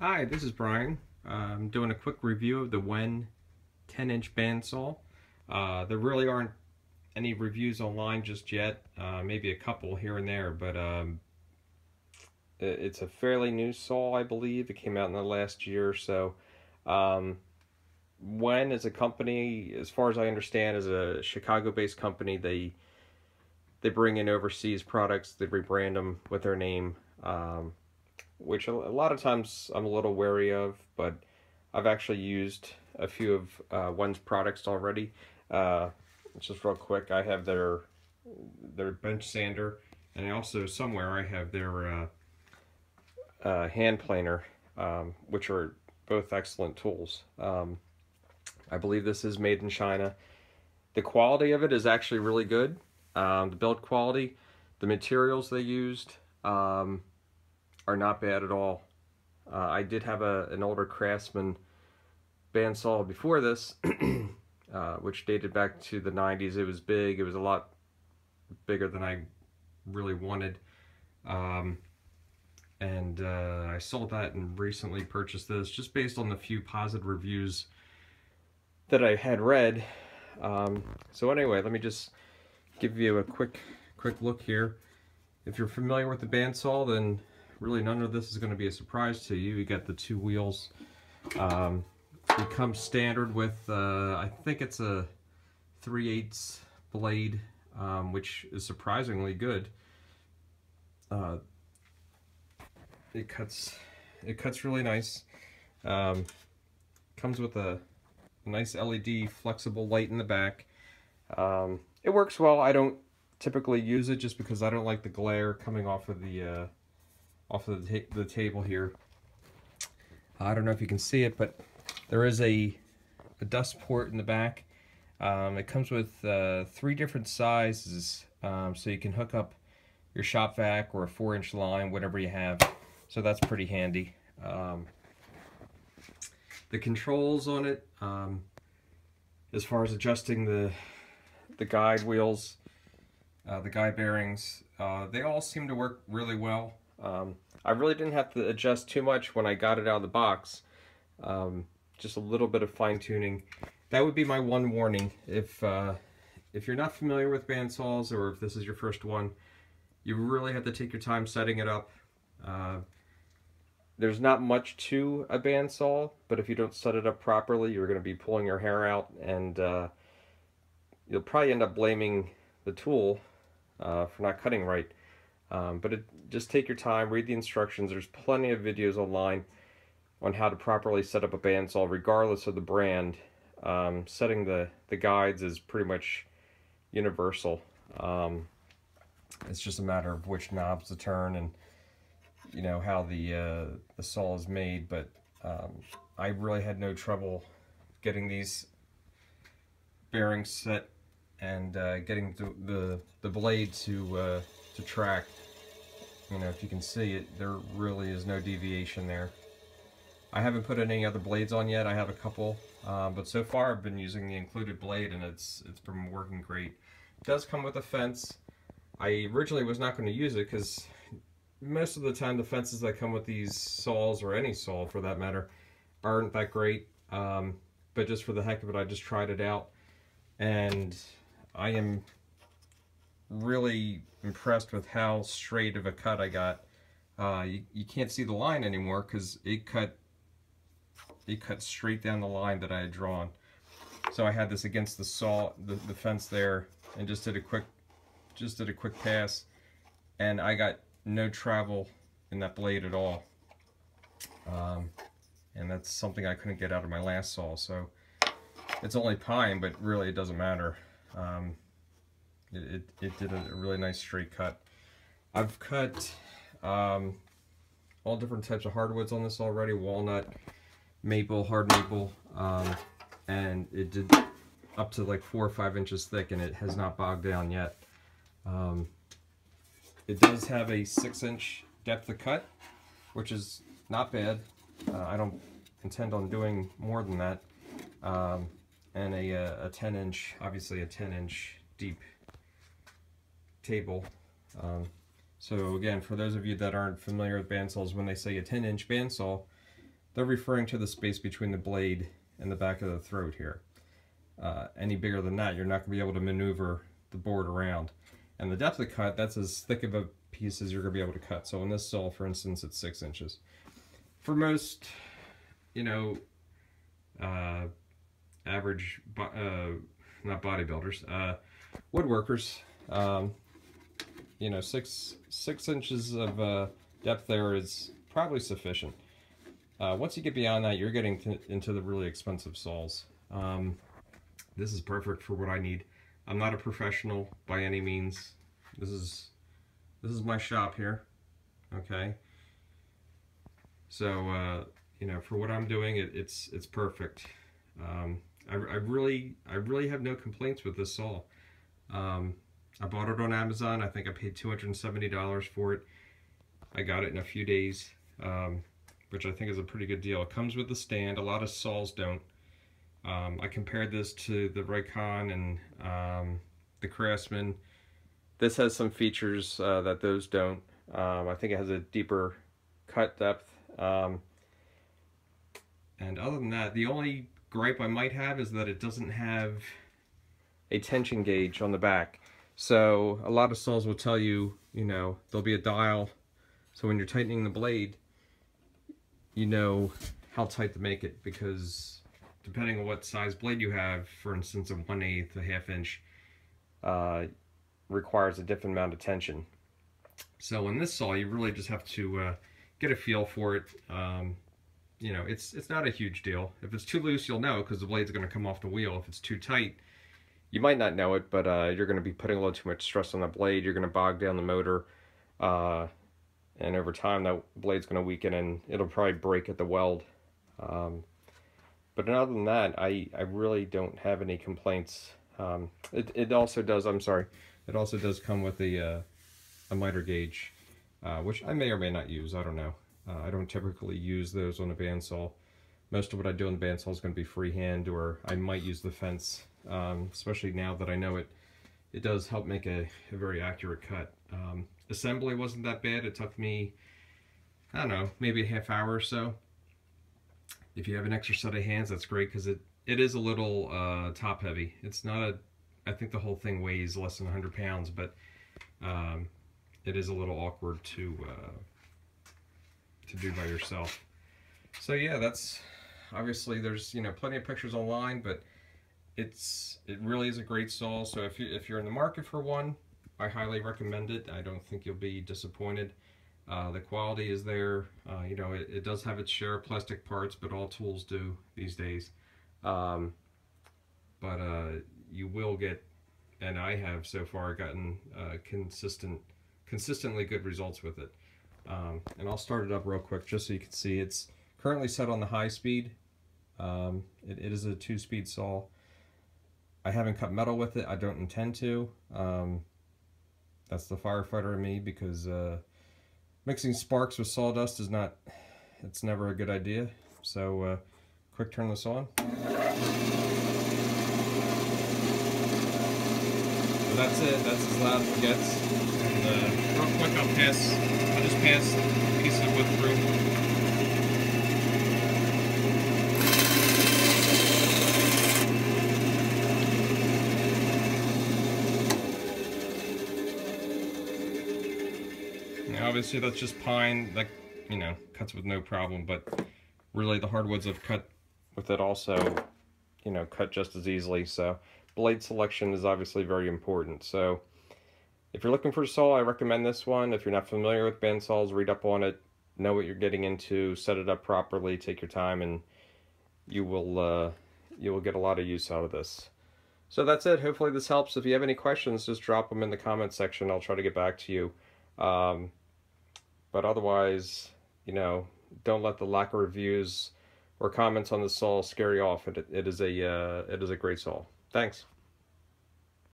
Hi, this is Brian. I'm doing a quick review of the Wen 10-inch bandsaw. There really aren't any reviews online just yet, maybe a couple here and there, but it's a fairly new saw, I believe. It came out in the last year or so. Wen is a company, as far as I understand, is a Chicago-based company. They bring in overseas products, they rebrand them with their name. Which a lot of times I'm a little wary of, but I've actually used a few of Wen's products already. Just real quick, I have their bench sander, and also somewhere I have their hand planer, which are both excellent tools. I believe this is made in China. The quality of it is actually really good. The build quality, the materials they used, are not bad at all. I did have an older Craftsman bandsaw before this, which dated back to the 90s. It was big. It was a lot bigger than I really wanted. I sold that and recently purchased this just based on the few positive reviews that I had read. So anyway, let me just give you a quick look here. If you're familiar with the bandsaw, then really none of this is going to be a surprise to you. You got the two wheels. It comes standard with, I think it's a 3/8 blade, which is surprisingly good. It cuts really nice. Comes with a nice LED flexible light in the back. It works well. I don't typically use it just because I don't like the glare coming off of the table here. I don't know if you can see it, but there is a dust port in the back. It comes with 3 different sizes, so you can hook up your shop vac or a 4-inch line, whatever you have. So that's pretty handy. The controls on it, as far as adjusting the guide wheels, the guide bearings, they all seem to work really well. I really didn't have to adjust too much when I got it out of the box. Just a little bit of fine-tuning. That would be my one warning. If you're not familiar with bandsaws, or if this is your first one, you really have to take your time setting it up. There's not much to a bandsaw, but if you don't set it up properly, you're going to be pulling your hair out, and you'll probably end up blaming the tool for not cutting right. But just take your time, read the instructions. There's plenty of videos online on how to properly set up a bandsaw regardless of the brand. Setting the guides is pretty much universal. It's just a matter of which knobs to turn and how the saw is made. But I really had no trouble getting these bearings set and getting the blade to track. If you can see it, there really is no deviation there. I haven't put any other blades on yet. I have a couple, but so far I've been using the included blade, and it's been working great. It does come with a fence. I originally was not going to use it because most of the time the fences that come with these saws, or any saw for that matter, aren't that great. But just for the heck of it, I just tried it out, and I am really impressed with how straight of a cut I got. You can't see the line anymore because it cut straight down the line that I had drawn. So I had this against the saw, the fence there, and just did a quick pass, and I got no travel in that blade at all. And that's something I couldn't get out of my last saw. So it's only pine, but really it doesn't matter. It did a really nice straight cut. I've cut all different types of hardwoods on this already: walnut, maple, hard maple, and it did up to like 4 or 5 inches thick, and it has not bogged down yet. It does have a 6-inch depth of cut, which is not bad. I don't intend on doing more than that. And a 10-inch, obviously a 10-inch deep table. So again, for those of you that aren't familiar with bandsaws, when they say a 10-inch bandsaw, they're referring to the space between the blade and the back of the throat here. Any bigger than that, you're not going to be able to maneuver the board around. And the depth of the cut, that's as thick of a piece as you're going to be able to cut. So in this saw, for instance, it's 6 inches. For most, you know, average, not bodybuilders, woodworkers, you know, six inches of depth there is probably sufficient. Once you get beyond that, you're getting into the really expensive saws. This is perfect for what I need. I'm not a professional by any means. This is my shop here. Okay. So you know, for what I'm doing, it's perfect. I really have no complaints with this saw. I bought it on Amazon. I think I paid $270 for it. I got it in a few days, which I think is a pretty good deal. It comes with a stand. A lot of saws don't. I compared this to the Raycon and the Craftsman. This has some features that those don't. I think it has a deeper cut depth. And other than that, the only gripe I might have is that it doesn't have a tension gauge on the back. So a lot of saws will tell you, you know, there'll be a dial. So when you're tightening the blade, you know how tight to make it, because depending on what size blade you have, for instance, a 1/8, a 1/2 inch, requires a different amount of tension. So in this saw, you really just have to get a feel for it. You know, it's not a huge deal. If it's too loose, you'll know, because the blade's going to come off the wheel. If it's too tight, you might not know it, but you're going to be putting a little too much stress on the blade. You're going to bog down the motor, and over time that blade's going to weaken and it'll probably break at the weld. But other than that, I really don't have any complaints. It also does, I'm sorry, it also does come with a miter gauge, which I may or may not use. I don't know. I don't typically use those on a bandsaw. Most of what I do on the bandsaw is going to be freehand, or I might use the fence, especially now that I know it does help make a very accurate cut. Assembly wasn't that bad. It took me, I don't know, maybe a half hour or so. If you have an extra set of hands, that's great, because it is a little top heavy. It's not I think the whole thing weighs less than 100 pounds, but it is a little awkward to do by yourself. So yeah, that's obviously, there's, you know, plenty of pictures online, but it really is a great saw. So if you're in the market for one, I highly recommend it. I don't think you'll be disappointed. The quality is there. You know, it does have its share of plastic parts, but all tools do these days. But you will get, and I have so far gotten consistently good results with it. And I'll start it up real quick just so you can see. It's currently set on the high speed. It is a 2-speed saw. I haven't cut metal with it. I don't intend to. That's the firefighter in me, because mixing sparks with sawdust is not, it's never a good idea. So quick turn this on. So that's it. That's as loud as it gets. And real quick, I'll just pass a piece of wood through. Obviously that's just pine, that, you know, cuts with no problem, but really the hardwoods I've cut with it also, you know, cut just as easily. So blade selection is obviously very important. So if you're looking for a saw, I recommend this one. If you're not familiar with bandsaws, read up on it, know what you're getting into, set it up properly, take your time, and you will get a lot of use out of this. So that's it. Hopefully this helps. If you have any questions, just drop them in the comment section. I'll try to get back to you. But otherwise, you know, don't let the lack of reviews or comments on the saw scare you off. It is a great saw. Thanks.